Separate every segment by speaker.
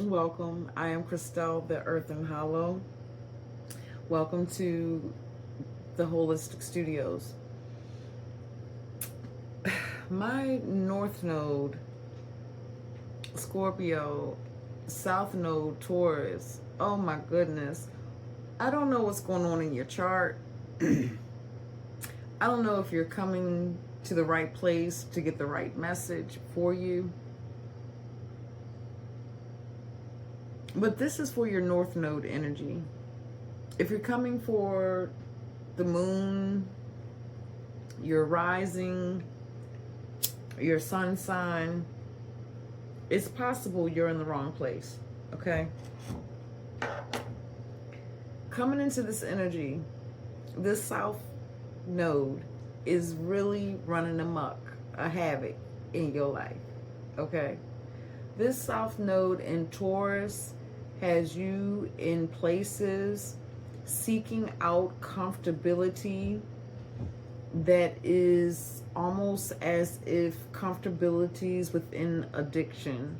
Speaker 1: Welcome. I am Christelle, the Earth and Hollow. Welcome to the Holistic Studios. My North Node, Scorpio, South Node, Taurus. Oh my goodness. I don't know what's going on in your chart. I don't know if you're coming to the right place to get the right message for you. But this is for your North Node energy. If you're coming for the moon, your rising, your sun sign, it's possible you're in the wrong place, okay? Coming into this energy, this South Node is really running amok, a havoc in your life, okay? This South Node in Taurus has you in places seeking out comfortability that is almost as if comfortability is within addiction.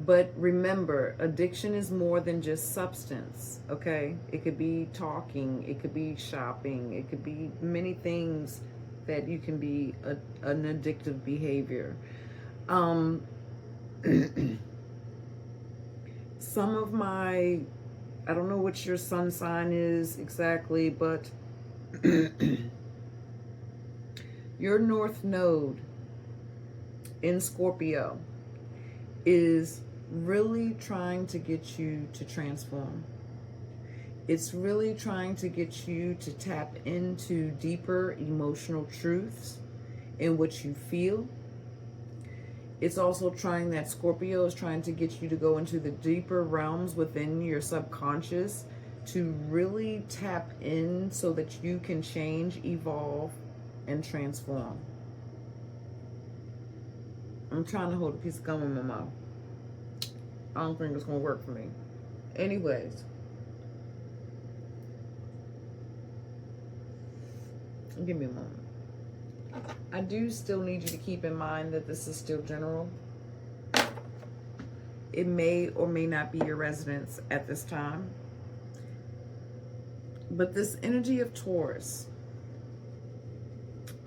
Speaker 1: But remember, addiction is more than just substance, okay? It could be talking, it could be shopping, it could be many things that you can be an addictive behavior. Some of my, I don't know what your sun sign is exactly, but your North Node in Scorpio is really trying to get you to transform. It's really trying to get you to tap into deeper emotional truths in what you feel. It's also trying, that Scorpio is trying to get you to go into the deeper realms within your subconscious to really tap in so that you can change, evolve, and transform. I'm trying to hold a piece of gum in my mouth. I don't think it's going to work for me. Anyways, give me a moment. I do still need you to keep in mind that this is still general. It may or may not be your residence at this time. But this energy of Taurus,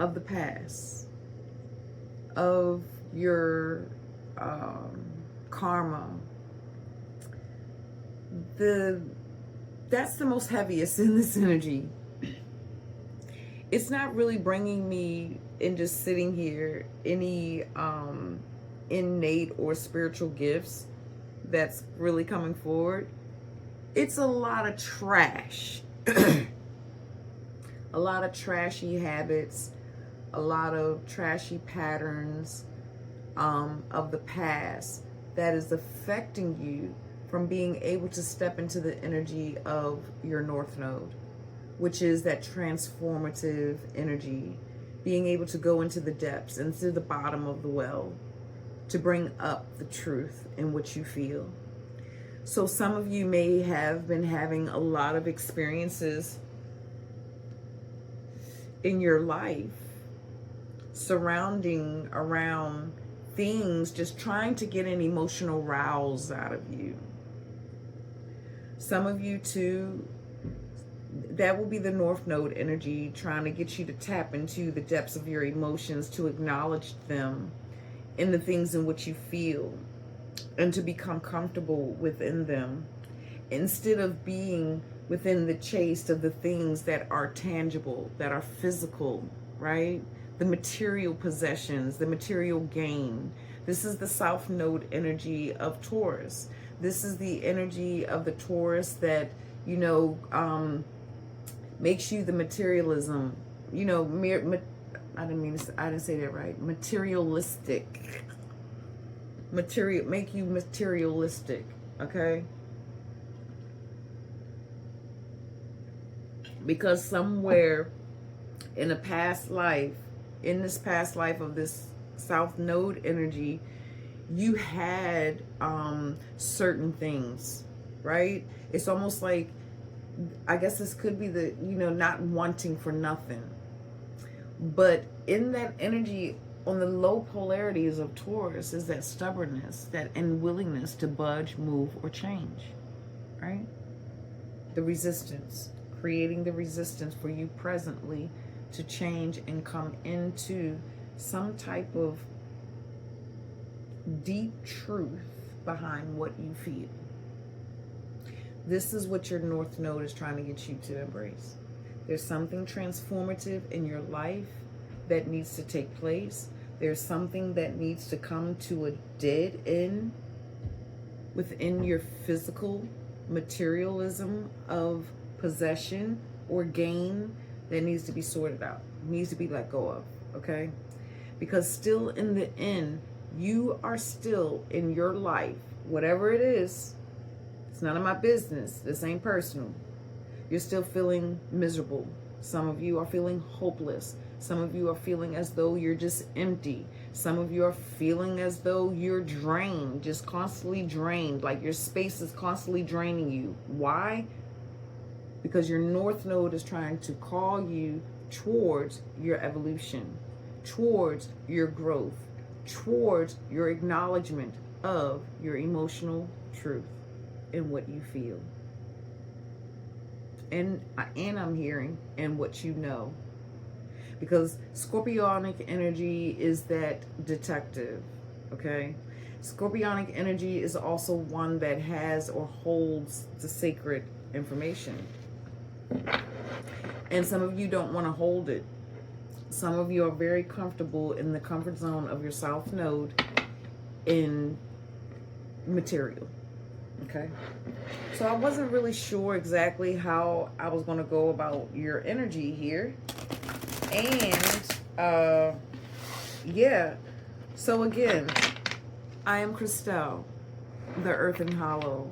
Speaker 1: of the past, of your karma, that's the most heaviest in this energy. It's not really bringing me in just sitting here any innate or spiritual gifts that's really coming forward. It's a lot of trash. A lot of trashy habits, a lot of trashy patterns of the past that is affecting you from being able to step into the energy of your North Node, which is that transformative energy, being able to go into the depths, into the bottom of the well, to bring up the truth in what you feel. So some of you may have been having a lot of experiences in your life surrounding around things, just trying to get an emotional rouse out of you. Some of you too, that will be the North Node energy, trying to get you to tap into the depths of your emotions, to acknowledge them in the things in which you feel, and to become comfortable within them, instead of being within the chase of the things that are tangible, that are physical, right? The material possessions, the material gain. This is the South Node energy of Taurus. This is the energy of the Taurus that, you know, makes you the materialism, you know, I didn't say that right. Materialistic. Make you materialistic, okay? Because somewhere in a past life, in this past life of this South Node energy, you had certain things, right? It's almost like, I guess this could be the, you know, not wanting for nothing. But in that energy, on the low polarities of Taurus is that stubbornness, that unwillingness to budge, move, or change, right? The resistance, creating the resistance for you presently to change and come into some type of deep truth behind what you feel. This is what your North Node is trying to get you to embrace. There's something transformative in your life that needs to take place. There's something that needs to come to a dead end within your physical materialism of possession or gain that needs to be sorted out, needs to be let go of, okay? Because still in the end, you are still in your life, whatever it is, it's none of my business, this ain't personal. You're still feeling miserable. Some of you are feeling hopeless. Some of you are feeling as though you're just empty. Some of you are feeling as though you're drained, just constantly drained, like your space is constantly draining you. Why? Because your North Node is trying to call you towards your evolution, towards your growth, towards your acknowledgement of your emotional truth and what you feel. And I'm hearing and what you know. Because Scorpionic energy is that detective, okay? Scorpionic energy is also one that has or holds the sacred information. And some of you don't want to hold it. Some of you are very comfortable in the comfort zone of your South Node in material, okay? So I wasn't really sure exactly how I was going to go about your energy here. And, yeah. So again, I am Christelle, the Earthen Hollow.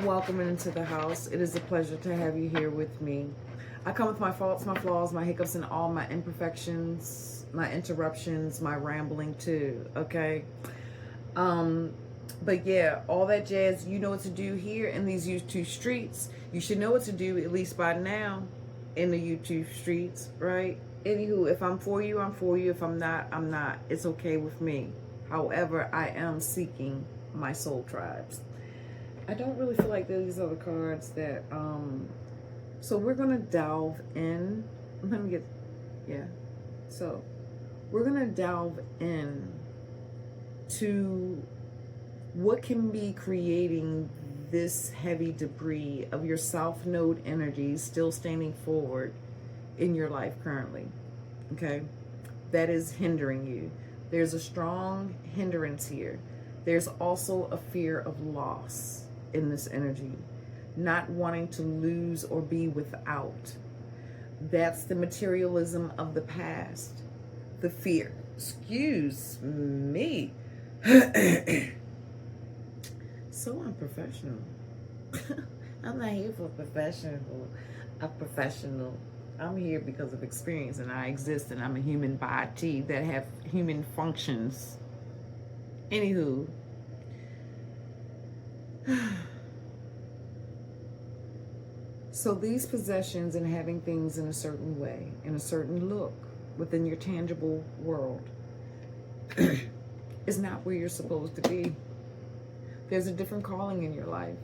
Speaker 1: Welcome into the house. It is a pleasure to have you here with me. I come with my faults, my flaws, my hiccups, and all my imperfections, my interruptions, my rambling too, okay? But yeah, all that jazz, you know what to do here in these YouTube streets. You should know what to do, at least by now, in the YouTube streets, right? Anywho, if I'm for you, I'm for you. If I'm not, I'm not. It's okay with me. However, I am seeking my soul tribes. I don't really feel like these are the cards that, so we're going to delve in. Let me get, yeah. So we're going to delve in to what can be creating this heavy debris of your South Node energy still standing forward in your life currently, okay? That is hindering you. There's a strong hindrance here. There's also a fear of loss in this energy, not wanting to lose or be without. That's the materialism of the past, the fear. Excuse me. So unprofessional. I'm not here for a professional. I'm here because of experience, and I exist, and I'm a human body that have human functions. Anywho, so these possessions and having things in a certain way, in a certain look within your tangible world is not where you're supposed to be. There's a different calling in your life.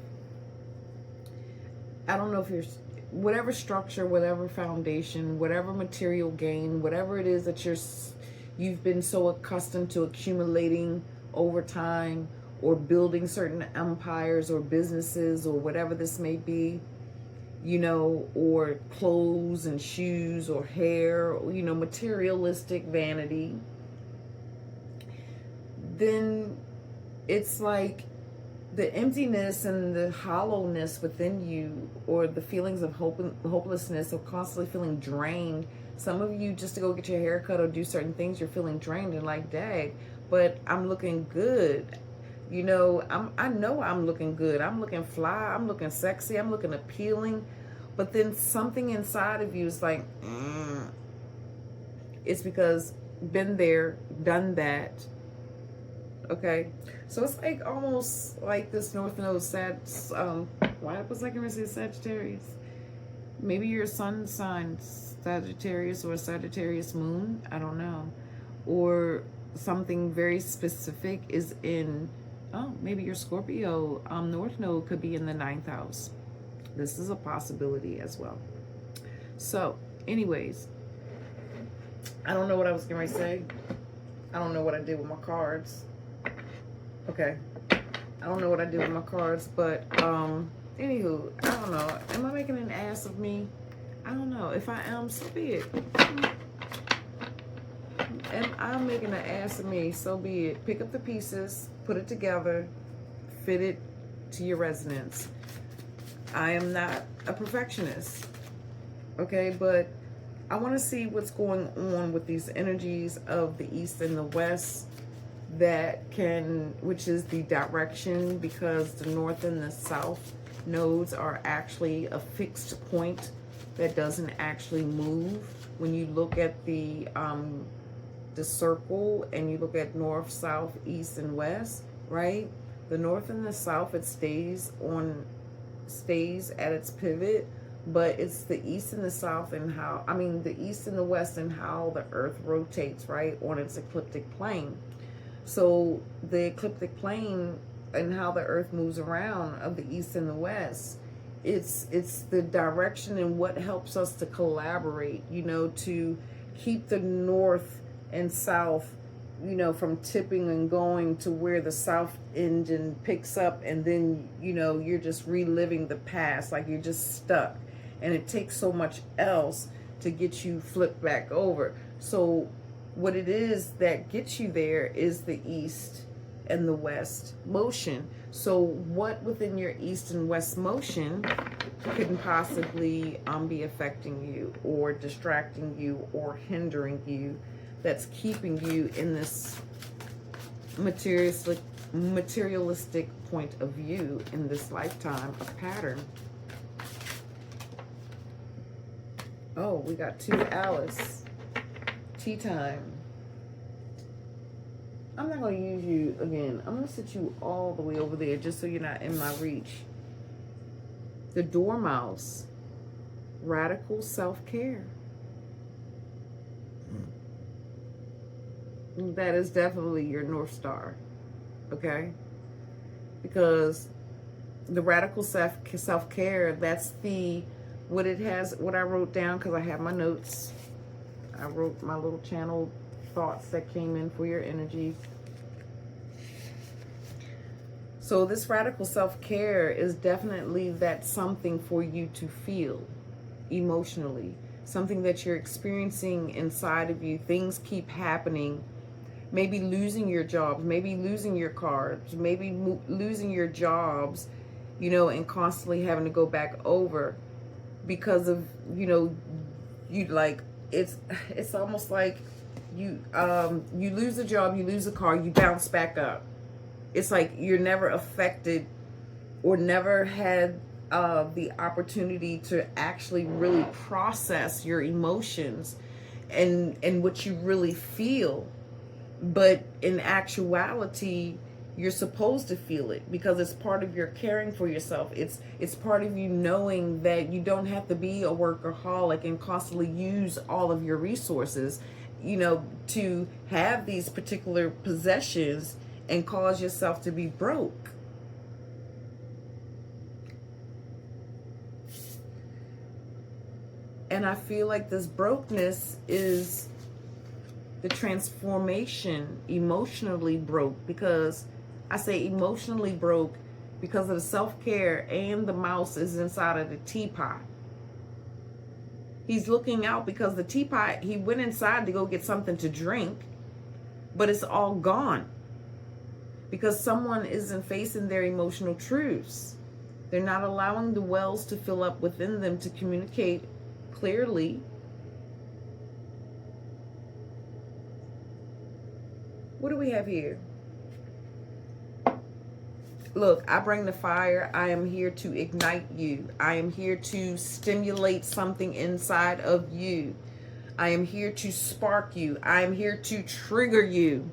Speaker 1: I don't know if you're, whatever structure, whatever foundation, whatever material gain, whatever it is that you've been so accustomed to accumulating over time, or building certain empires or businesses or whatever this may be, you know, or clothes and shoes or hair, or, you know, materialistic vanity, then it's like the emptiness and the hollowness within you, or the feelings of hopelessness, or constantly feeling drained. Some of you, just to go get your hair cut or do certain things, you're feeling drained and like, dang, but I'm looking good. You know, I know I'm looking good. I'm looking fly. I'm looking sexy. I'm looking appealing. But then something inside of you is like, It's because been there, done that. Okay, so it's like almost like this North Node why was I going to say Sagittarius? Maybe your sun sign Sagittarius, or Sagittarius moon. I don't know. Or something very specific is in, oh, maybe your Scorpio North Node could be in the 9th house. This is a possibility as well. So, anyways, I don't know what I was going to say. I don't know what I did with my cards. Okay. I don't know what I did with my cards, but anywho, I don't know. Am I making an ass of me? I don't know. If I am, so be it. And I'm making an ass of me, so be it. Pick up the pieces, put it together, fit it to your resonance. I am not a perfectionist, okay? But I want to see what's going on with these energies of the East and the West, which is the direction, because the North and the South nodes are actually a fixed point that doesn't actually move. When you look at the circle and you look at North, South, East, and West, right? The North and the South, it stays at its pivot, but it's the East and the South and the East and the West and how the Earth rotates, right, on its ecliptic plane. So the ecliptic plane and how the Earth moves around of the East and the West, it's the direction and what helps us to collaborate, to keep the North and South, from tipping and going to where the South engine picks up, and then, you're just reliving the past, like you're just stuck. And it takes so much else to get you flipped back over. So what it is that gets you there is the East and the West motion. So what within your East and West motion couldn't possibly be affecting you or distracting you or hindering you, that's keeping you in this materialistic point of view in this lifetime of pattern. Oh, we got 2 Alice. Tea time. I'm not going to use you again. I'm going to sit you all the way over there just so you're not in my reach. The Dormouse. Radical self-care. That is definitely your North Star. Okay? Because the radical self-care, that's what I wrote down, because I have my notes. I wrote my little channel thoughts that came in for your energy. So this radical self-care is definitely that something for you to feel emotionally, something that you're experiencing inside of you. Things keep happening. Maybe losing your jobs, maybe losing your cars, maybe losing your jobs, and constantly having to go back over because of, it's almost like you lose a job, you lose a car, you bounce back up. It's like you're never affected or never had the opportunity to actually really process your emotions and what you really feel. But in actuality, you're supposed to feel it because it's part of your caring for yourself. It's part of you knowing that you don't have to be a workaholic and constantly use all of your resources, to have these particular possessions and cause yourself to be broke. And I feel like this brokenness is the transformation, emotionally broke, because I say emotionally broke because of the self-care, and the mouse is inside of the teapot. He's looking out because the teapot, he went inside to go get something to drink, but it's all gone because someone isn't facing their emotional truths. They're not allowing the wells to fill up within them to communicate clearly. What do we have here? Look, I bring the fire. I am here to ignite you. I am here to stimulate something inside of you. I am here to spark you. I am here to trigger you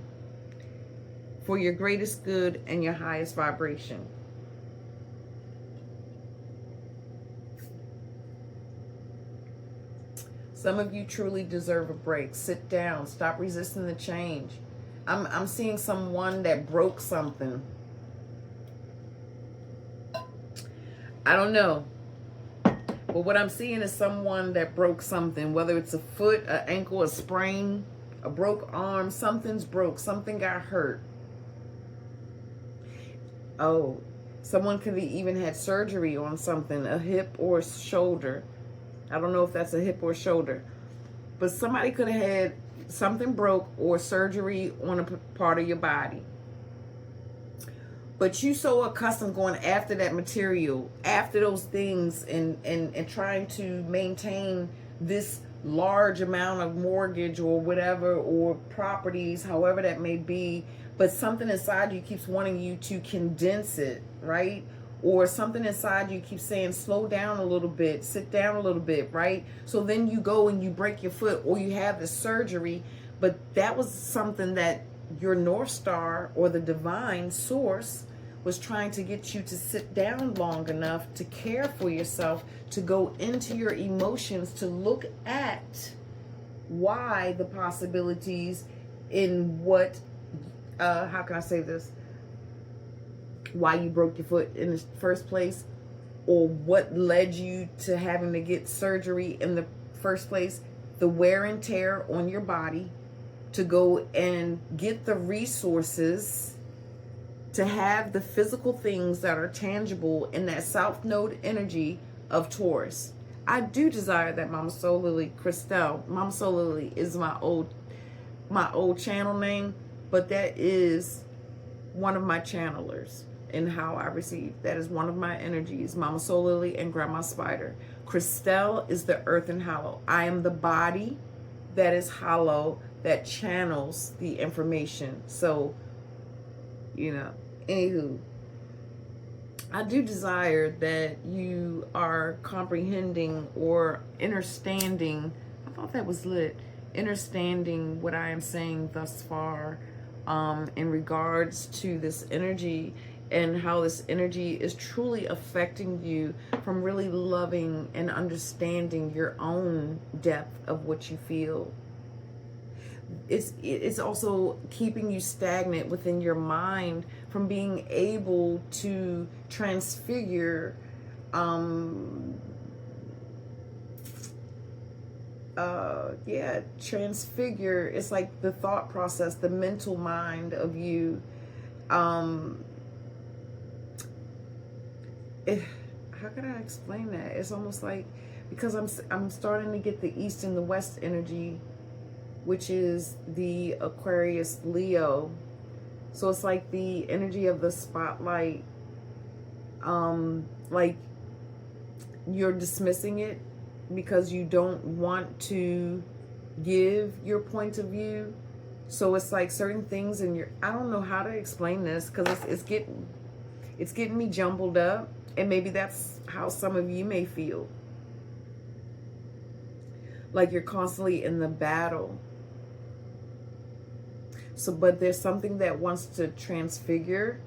Speaker 1: for your greatest good and your highest vibration. Some of you truly deserve a break. Sit down. Stop resisting the change. I'm seeing someone that broke something. I don't know. But what I'm seeing is someone that broke something, whether it's a foot, an ankle, a sprain, a broke arm, something's broke, something got hurt. Oh, someone could have even had surgery on something, a hip or a shoulder. I don't know if that's a hip or shoulder. But somebody could have had something broke or surgery on a part of your body. But you so accustomed going after that material, after those things, and trying to maintain this large amount of mortgage or whatever, or properties, however that may be. But something inside you keeps wanting you to condense it, right? Or something inside you keeps saying, slow down a little bit, sit down a little bit, right? So then you go and you break your foot, or you have the surgery. But that was something that your North Star or the divine source was trying to get you to sit down long enough to care for yourself, to go into your emotions, to look at why the possibilities in what, how can I say this? Why you broke your foot in the first place, or what led you to having to get surgery in the first place, the wear and tear on your body, to go and get the resources to have the physical things that are tangible in that South Node energy of Taurus. I do desire that Mama Soul Lily Christelle. Mama Soul Lily is my old channel name, but that is one of my channelers in how I receive. That is one of my energies, Mama Soul Lily and Grandma Spider. Christelle is the earth and hollow. I am the body that is hollow, that channels the information. So, anywho, I do desire that you are comprehending or understanding. I thought that was lit. Understanding what I am saying thus far in regards to this energy, and how this energy is truly affecting you from really loving and understanding your own depth of what you feel. It's also keeping you stagnant within your mind from being able to transfigure transfigure. It's like the thought process, the mental mind of you. How can I explain that? It's almost like, because I'm starting to get the east and the west energy, which is the Aquarius Leo. So it's like the energy of the spotlight, like you're dismissing it because you don't want to give your point of view. So it's like certain things in your, I don't know how to explain this, because it's getting me jumbled up, and maybe that's how some of you may feel. Like you're constantly in the battle. So, but there's something that wants to transfigure.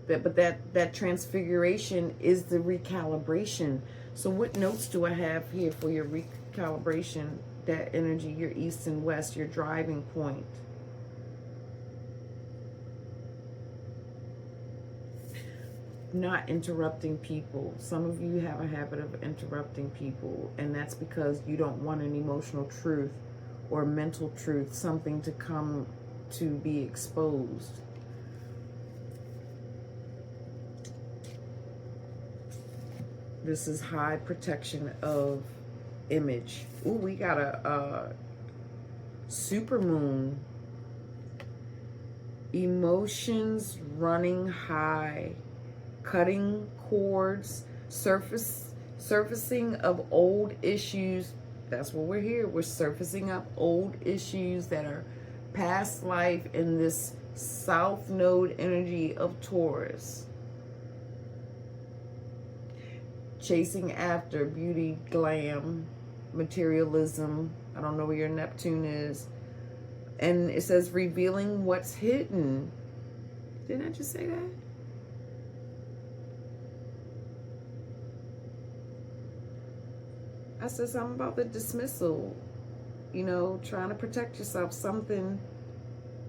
Speaker 1: But that transfiguration is the recalibration. So what notes do I have here for your recalibration? That energy, your east and west, your driving point. Not interrupting people. Some of you have a habit of interrupting people, and that's because you don't want an emotional truth or mental truth, something to come to be exposed. This is high protection of image. Ooh, we got a super moon. Emotions running high, cutting cords, surfacing of old issues. That's what we're here. We're surfacing up old issues that are past life in this South Node energy of Taurus. Chasing after beauty, glam, materialism. I don't know where your Neptune is. And it says revealing what's hidden. Didn't I just say that? I said something about the dismissal. Trying to protect yourself. Something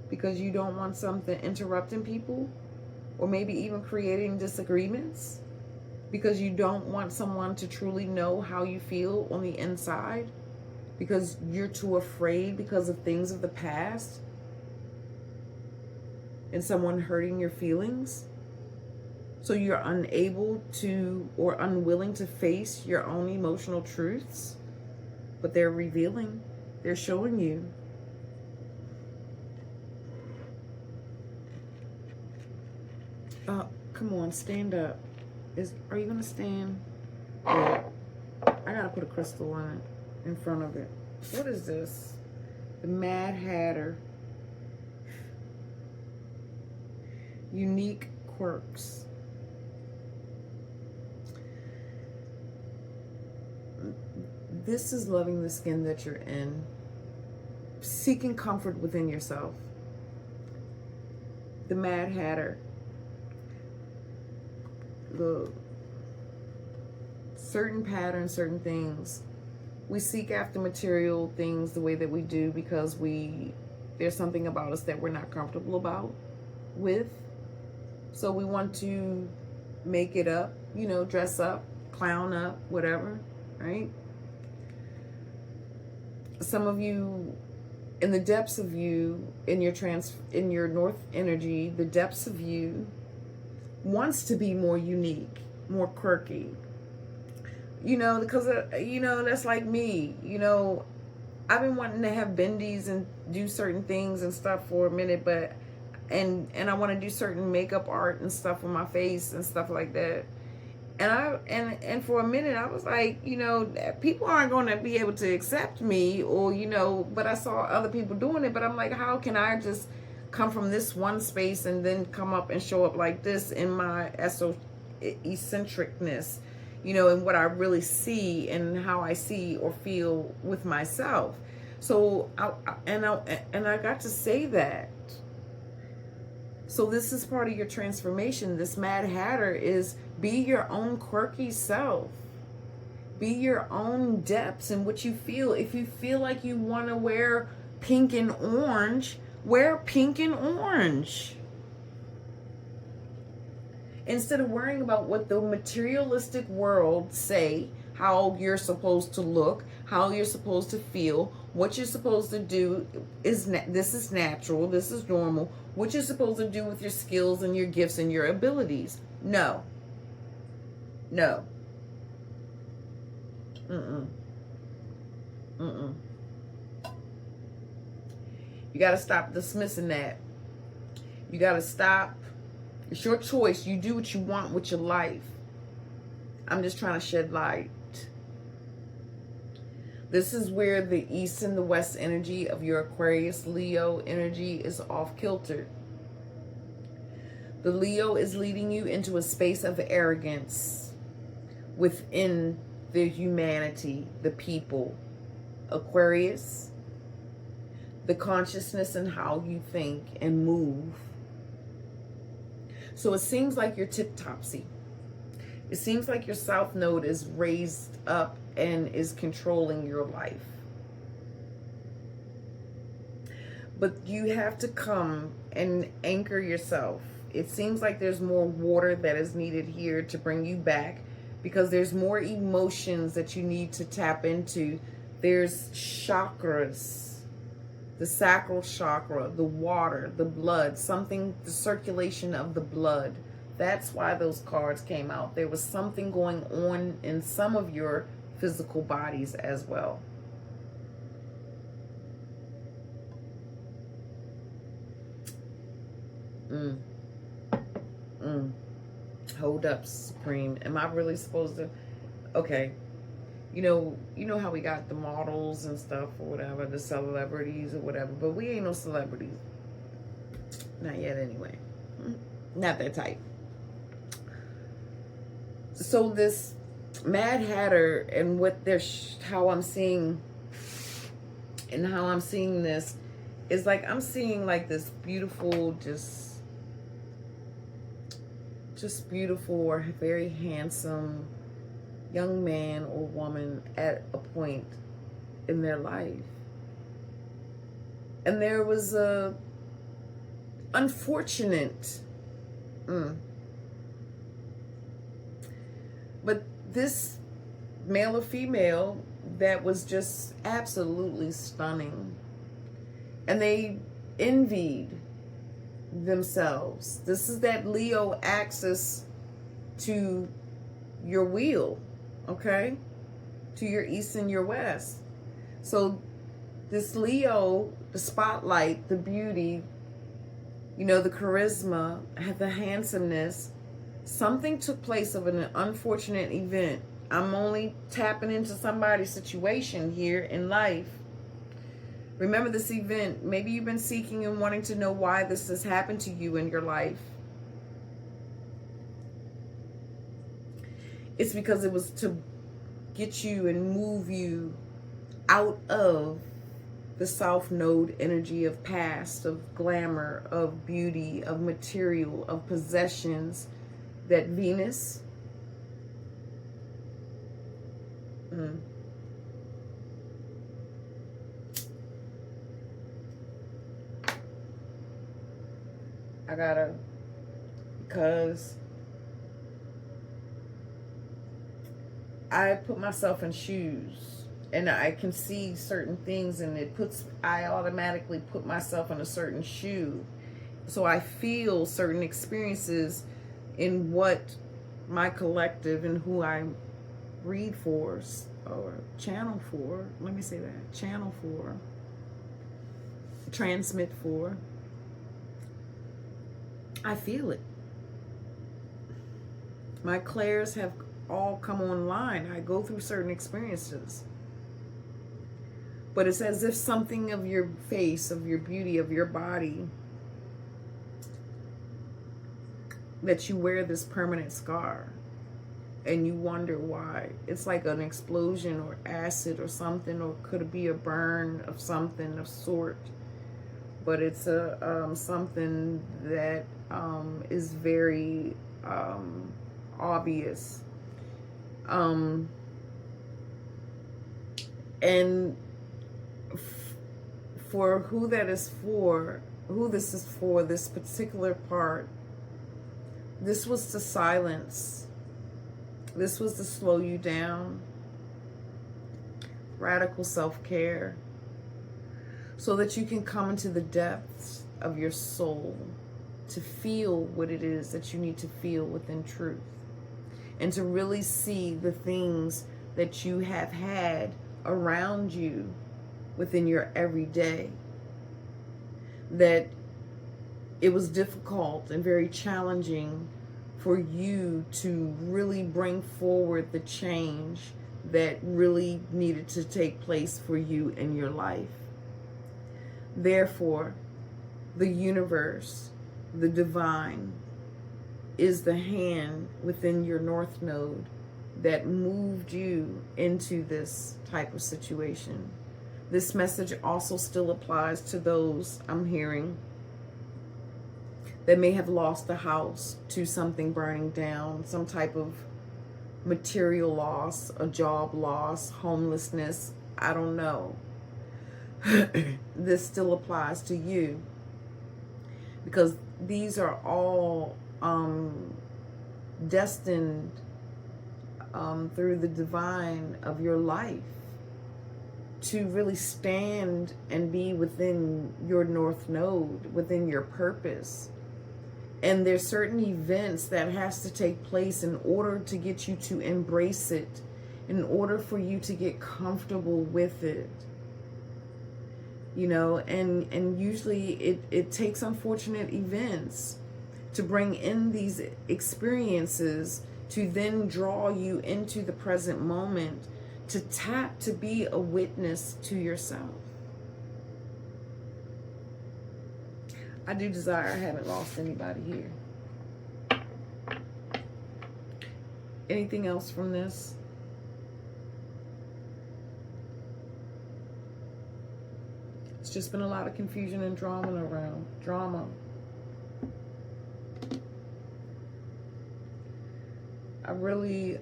Speaker 1: because you don't want something interrupting people, or maybe even creating disagreements because you don't want someone to truly know how you feel on the inside, because you're too afraid because of things of the past and someone hurting your feelings. So you're unable to, or unwilling to face your own emotional truths. But they're revealing, they're showing you. Come on, stand up. Are you gonna stand? Yeah. I gotta put a crystal on it in front of it. What is this? The Mad Hatter. Unique quirks. This is loving the skin that you're in. Seeking comfort within yourself. The Mad Hatter. The certain patterns, certain things. We seek after material things the way that we do because there's something about us that we're not comfortable with. So we want to make it up, dress up, clown up, whatever, right? Some of you, in the depths of you, in your North energy, the depths of you wants to be more unique, more quirky. Because, that's like me. I've been wanting to have bendies and do certain things and stuff for a minute, but, and I want to do certain makeup art and stuff on my face and stuff like that. And for a minute, I was like, people aren't going to be able to accept me, or, but I saw other people doing it, but I'm like, how can I just come from this one space and then come up and show up like this in my eccentricness, and what I really see and how I see or feel with myself. So I got to say that. So this is part of your transformation. This Mad Hatter is be your own quirky self. Be your own depths in what you feel. If you feel like you want to wear pink and orange, wear pink and orange. Instead of worrying about what the materialistic world say, how you're supposed to look, how you're supposed to feel, what you're supposed to do this is natural, this is normal, what you're supposed to do with your skills and your gifts and your abilities. No. No. You got to stop dismissing that. You got to stop. It's your choice. You do what you want with your life. I'm just trying to shed light. This is where the East and the West energy of your Aquarius Leo energy is off kilter. The Leo is leading you into a space of arrogance within the humanity, the people. Aquarius, the consciousness and how you think and move. So it seems like you're tip-topsy. It seems like your South Node is raised up and is controlling your life. But you have to come and anchor yourself. It seems like there's more water that is needed here to bring you back, because there's more emotions that you need to tap into. There's chakras, the sacral chakra, the water, the blood, the circulation of the blood. That's why those cards came out. There was something going on in some of your physical bodies as well. Hold up, Supreme. Am I really supposed to? Okay. You know how we got the models and stuff or whatever, the celebrities or whatever, but we ain't no celebrities. Not yet anyway. Not that type. So this Mad Hatter and what they're how I'm seeing this is like, I'm seeing like this beautiful, just beautiful or very handsome young man or woman at a point in their life. And there was a unfortunate. But this male or female that was just absolutely stunning, and they envied themselves. This is that Leo axis to your wheel, okay? To your east and your west. So this Leo, the spotlight, the beauty, you know, the charisma, the handsomeness, something took place of an unfortunate event. I'm only tapping into somebody's situation here in life. Remember this event. Maybe you've been seeking and wanting to know why this has happened to you in your life. It's because it was to get you and move you out of the South Node energy of past, of glamour, of beauty, of material, of possessions, that Venus. Because I put myself in shoes and I can see certain things, and I automatically put myself in a certain shoe. So I feel certain experiences in what my collective and who I read for or channel for, let me say that, channel for, transmit for. I feel it. My clairs have all come online. I go through certain experiences. But it's as if something of your face, of your beauty, of your body, that you wear this permanent scar and you wonder why. It's like an explosion or acid or something, or could it be a burn of something of sort. But it's a something that is very obvious. And for who that is for, who this is for, this particular part, this was to silence. This was to slow you down. Radical self-care. So that you can come into the depths of your soul to feel what it is that you need to feel within truth. And to really see the things that you have had around you within your everyday. That it was difficult and very challenging for you to really bring forward the change that really needed to take place for you in your life. Therefore, the universe, the divine, is the hand within your North Node that moved you into this type of situation. This message also still applies to those I'm hearing that may have lost a house to something burning down, some type of material loss, a job loss, homelessness, I don't know. This still applies to you because these are all destined through the divine of your life to really stand and be within your North Node, within your purpose. And there's certain events that has to take place in order to get you to embrace it, in order for you to get comfortable with it. You know, and usually it takes unfortunate events to bring in these experiences to then draw you into the present moment, to tap, to be a witness to yourself. I do desire I haven't lost anybody here. Anything else from this? It's just been a lot of confusion and drama around. Drama. I really,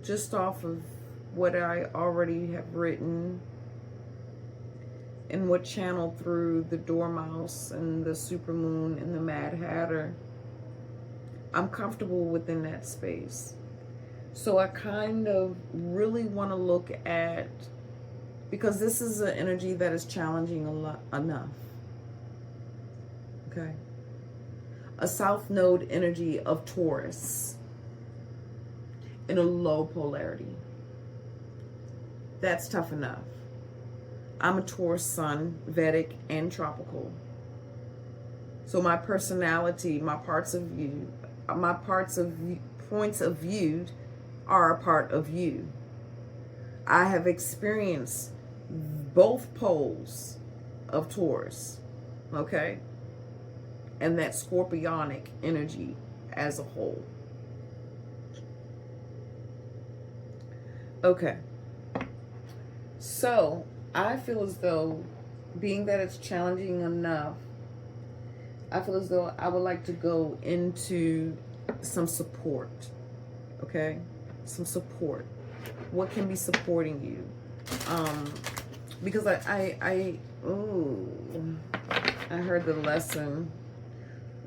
Speaker 1: just off of what I already have written, and what channeled through the Dormouse and the Supermoon and the Mad Hatter, I'm comfortable within that space. So I kind of really want to look at, because this is an energy that is challenging a lot enough. Okay. A South Node energy of Taurus in a low polarity. That's tough enough. I'm a Taurus sun, Vedic and tropical. So my personality, my points of view are a part of you. I have experienced both poles of Taurus, okay? And that scorpionic energy as a whole. Okay. So I feel as though, being that it's challenging enough, I feel as though I would like to go into some support. Okay? Some support. What can be supporting you? Because I heard the lesson.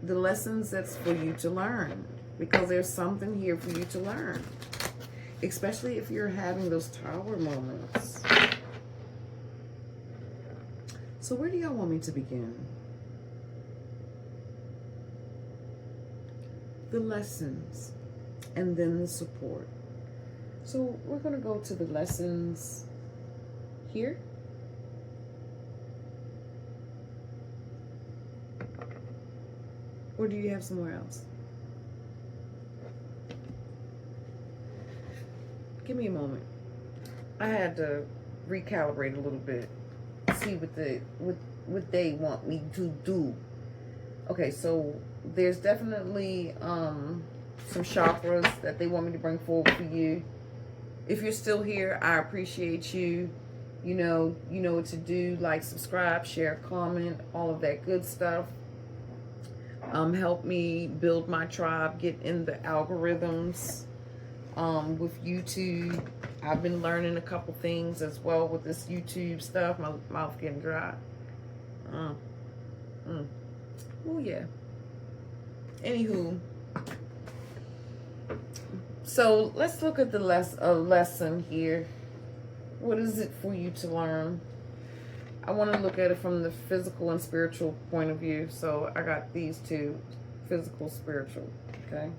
Speaker 1: The lessons that's for you to learn. Because there's something here for you to learn. Especially if you're having those tower moments. So where do y'all want me to begin? The lessons and then the support. So we're going to go to the lessons here. Or do you have somewhere else? Give me a moment. I had to recalibrate a little bit. See what they want me to do. Okay, so there's definitely some chakras that they want me to bring forward for you. If you're still here, I appreciate you. You know what to do. Like, subscribe, share, comment, all of that good stuff. Help me build my tribe, get in the algorithms with YouTube. I've been learning a couple things as well with this YouTube stuff. My mouth getting dry. Oh yeah. Anywho, so let's look at the lesson here. What is it for you to learn? I want to look at it from the physical and spiritual point of view. So I got these two, physical, spiritual. Okay.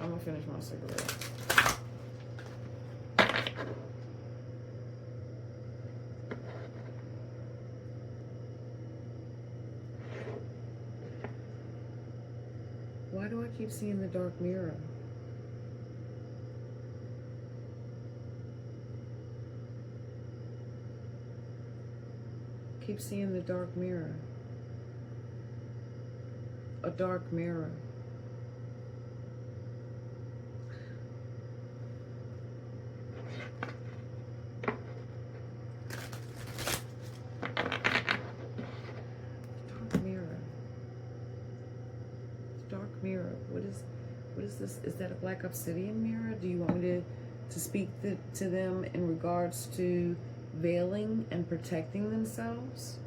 Speaker 1: I'm gonna finish my cigarette. Why do I keep seeing the dark mirror? Keep seeing the dark mirror. A dark mirror. Mirror. What is this? Is that a black obsidian mirror? Do you want me to speak to them in regards to veiling and protecting themselves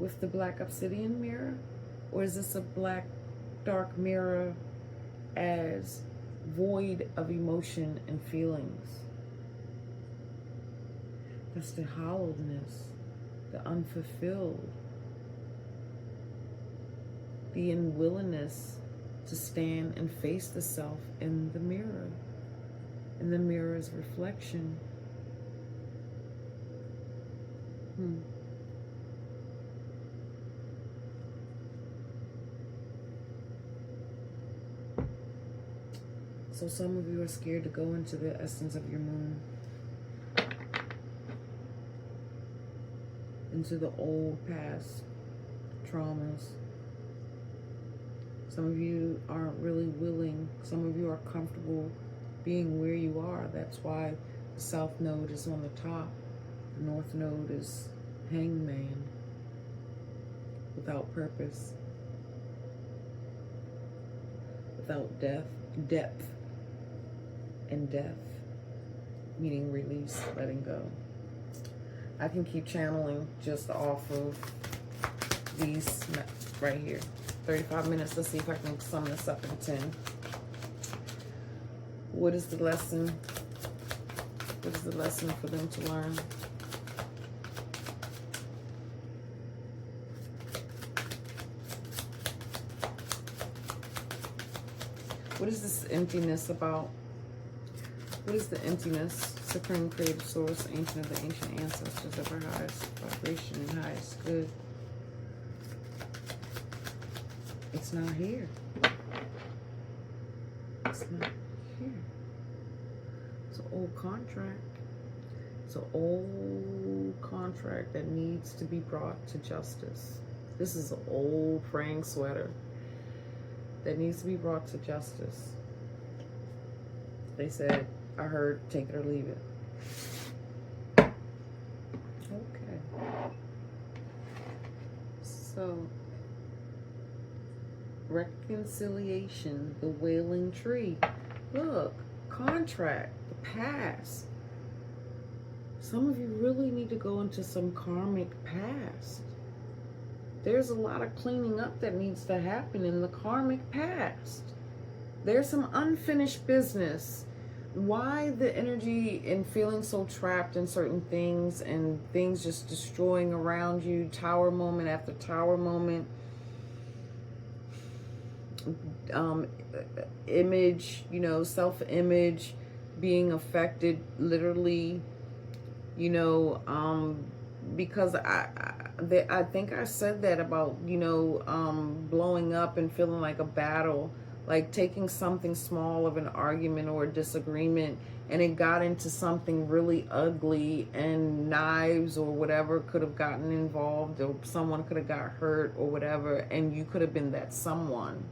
Speaker 1: with the black obsidian mirror? Or is this a black dark mirror as void of emotion and feelings? That's the hollowness, the unfulfilled, the unwillingness to stand and face the self in the mirror, in the mirror's reflection. So some of you are scared to go into the essence of your moon, into the old past traumas. Some of you aren't really willing. Some of you are comfortable being where you are. That's why the South Node is on the top. The North Node is hangman, without purpose. without depth, and death, meaning release, letting go. I can keep channeling just off of these right here. 35 minutes. Let's see if I can sum this up in 10. What is the lesson? What is the lesson for them to learn? What is this emptiness about? What is the emptiness? Supreme creative source, ancient of the ancient ancestors, of our highest vibration and highest good. It's not here. It's not here. It's an old contract. It's an old contract that needs to be brought to justice. This is an old praying sweater that needs to be brought to justice. They said, I heard, take it or leave it. Okay. So, reconciliation, the wailing tree. Look, contract, the past. Some of you really need to go into some karmic past. There's a lot of cleaning up that needs to happen in the karmic past. There's some unfinished business. Why the energy and feeling so trapped in certain things and things just destroying around you, tower moment after tower moment, image, you know, self-image being affected literally, you know, because I think I said that about, you know, blowing up and feeling like a battle, like taking something small of an argument or a disagreement and it got into something really ugly and knives or whatever could have gotten involved or someone could have got hurt or whatever, and you could have been that someone.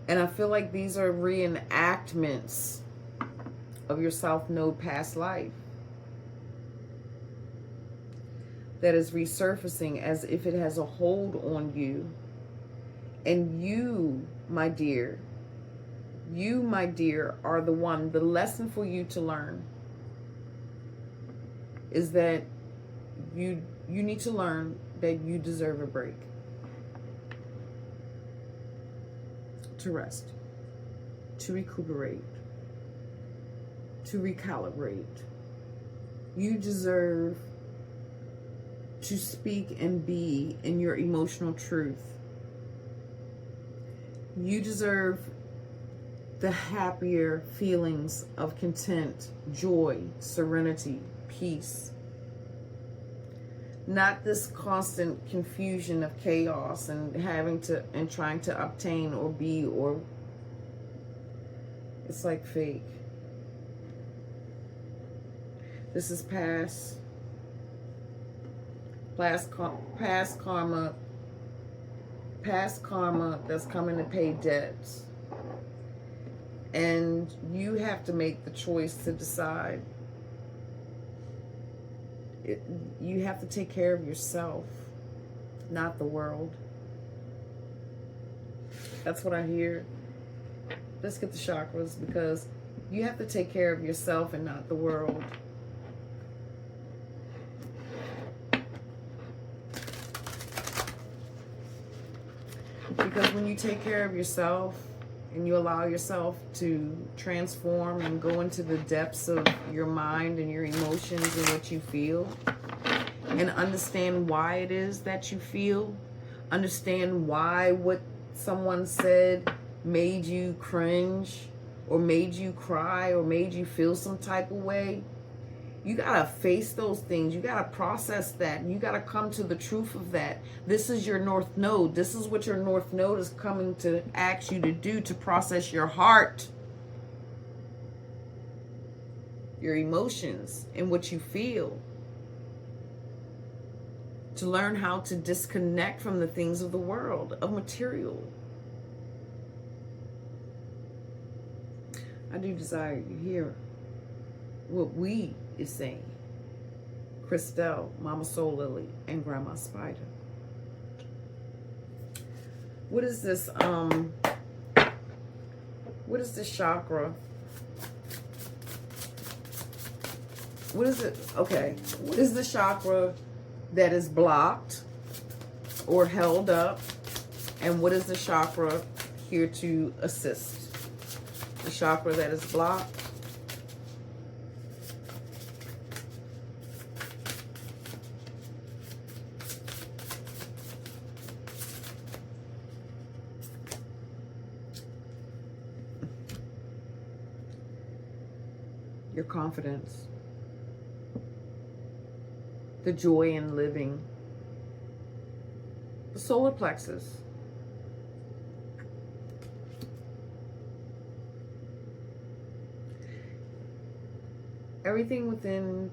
Speaker 1: And I feel like these are reenactments of your South Node past life that is resurfacing as if it has a hold on you. And you, my dear, are the one. The lesson for you to learn is that you need to learn that you deserve a break. To rest, to recuperate, to recalibrate. You deserve to speak and be in your emotional truth. You deserve the happier feelings of content, joy, serenity, peace. Not this constant confusion of chaos and trying to obtain or be, or it's like fake. This is past karma that's coming to pay debts. And you have to make the choice to decide. You have to take care of yourself, not the world. That's what I hear. Let's get the chakras, because you have to take care of yourself and not the world. Because when you take care of yourself and you allow yourself to transform and go into the depths of your mind and your emotions and what you feel, and understand why it is that you feel, understand why what someone said made you cringe or made you cry or made you feel some type of way, you gotta face those things. You gotta process that. You gotta come to the truth of that. This is your North Node. This is what your North Node is coming to ask you to do, to process your heart, your emotions, and what you feel. To learn how to disconnect from the things of the world, of material. I do desire you hear what we is saying. Christelle, Mama Soul Lily, and Grandma Spider. What is this What is this chakra? What is it? Okay. What is the chakra that is blocked or held up? And what is the chakra here to assist? The chakra that is blocked. Your confidence. The joy in living. The solar plexus. Everything within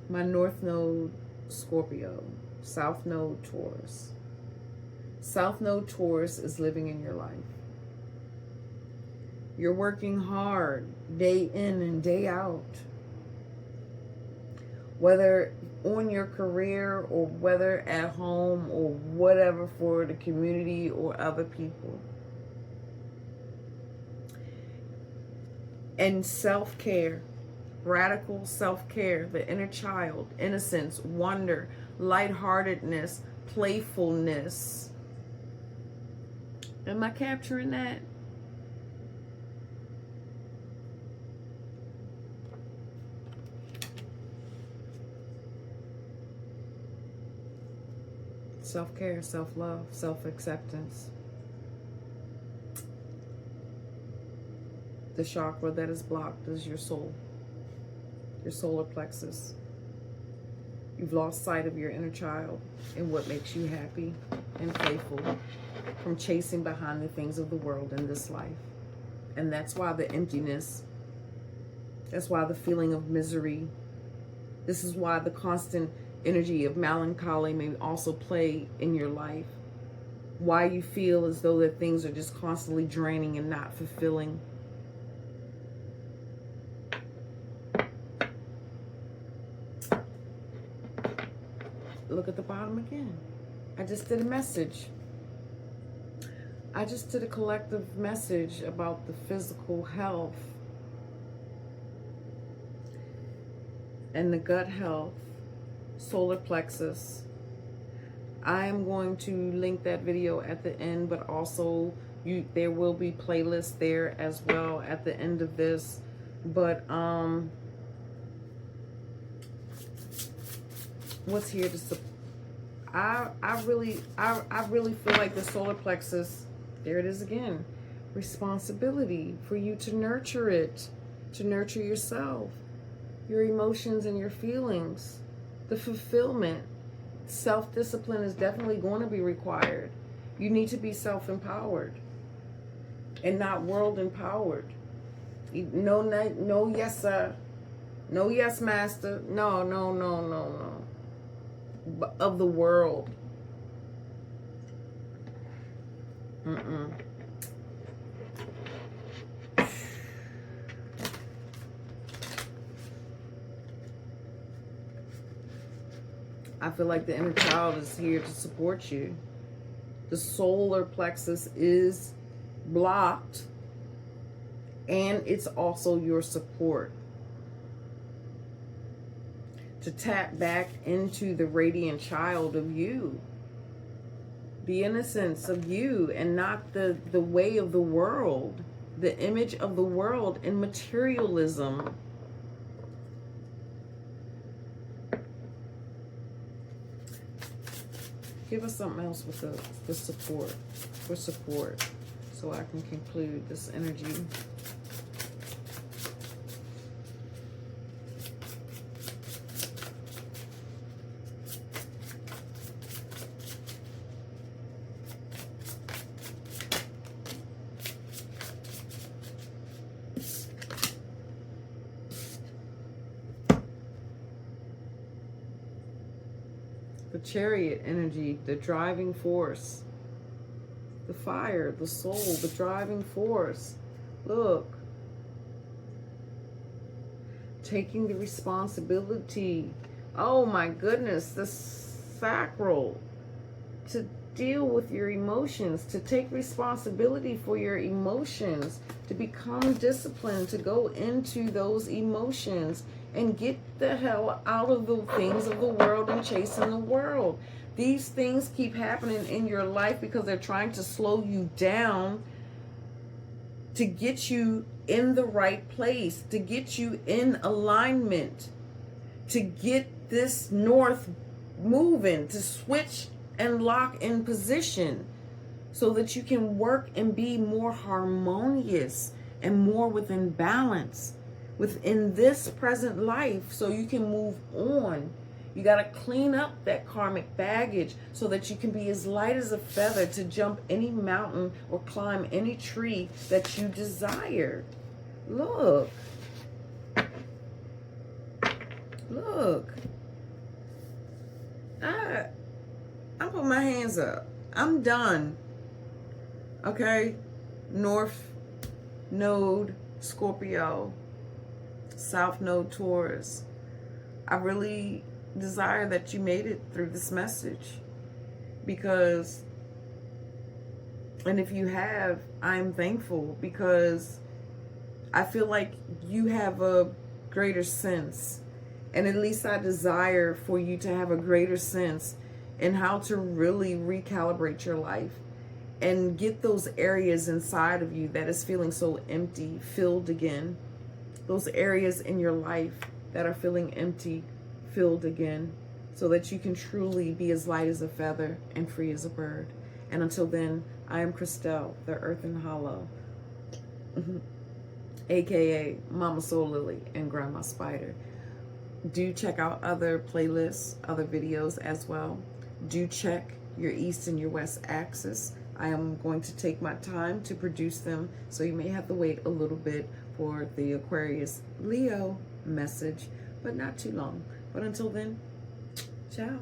Speaker 1: my North Node, Scorpio. South Node, Taurus. South Node, Taurus is living in your life. You're working hard day in and day out. Whether on your career or whether at home or whatever for the community or other people. And self-care, radical self-care, the inner child, innocence, wonder, lightheartedness, playfulness. Am I capturing that? Self-care, self-love, self-acceptance. The chakra that is blocked is your soul, your solar plexus. You've lost sight of your inner child and what makes you happy and playful from chasing behind the things of the world in this life. And that's why the emptiness, that's why the feeling of misery. This is why the constant energy of melancholy may also play in your life. Why you feel as though that things are just constantly draining and not fulfilling. Look at the bottom again. I just did a message. I just did a collective message about the physical health and the gut health, solar plexus. I am going to link that video at the end, but also there will be playlists there as well at the end of this. But what's here to support? I really feel like the solar plexus, there it is again, responsibility for you to nurture it, to nurture yourself, your emotions and your feelings, the fulfillment. Self-discipline is definitely going to be required. You need to be self-empowered and not world-empowered. No, yes, sir. No, yes, master. No. Of the world. I feel like the inner child is here to support you. The solar plexus is blocked, and it's also your support. To tap back into the radiant child of you. The innocence of you, and not the way of the world. The image of the world and materialism. Give us something else with the support. For support. So I can conclude this energy. The chariot energy, the driving force, the fire, the soul, the driving force. Look, taking the responsibility. Oh my goodness, the sacral, to deal with your emotions, to take responsibility for your emotions, to become disciplined, to go into those emotions and get the hell out of the things of the world and chasing the world. These things keep happening in your life because they're trying to slow you down to get you in the right place, to get you in alignment, to get this north moving, to switch and lock in position so that you can work and be more harmonious and more within balance within this present life, so you can move on. You got to clean up that karmic baggage so that you can be as light as a feather to jump any mountain or climb any tree that you desire. Look. Look. I'm putting my hands up. I'm done. Okay? North Node, Scorpio. South Node, Taurus. I really desire that you made it through this message, because, and if you have, I'm thankful, because I feel like you have a greater sense, and at least I desire for you to have a greater sense in how to really recalibrate your life and get those areas inside of you that is feeling so empty filled again. Those areas in your life that are feeling empty filled again, so that you can truly be as light as a feather and free as a bird. And until then, I am Christelle, the Earthen Hollow, aka Mama Soul Lily and Grandma Spider. Do check out other playlists, other videos as well. Do check your East and your West axis. I am going to take my time to produce them, so you may have to wait a little bit for the Aquarius Leo message, but not too long. But until then, ciao.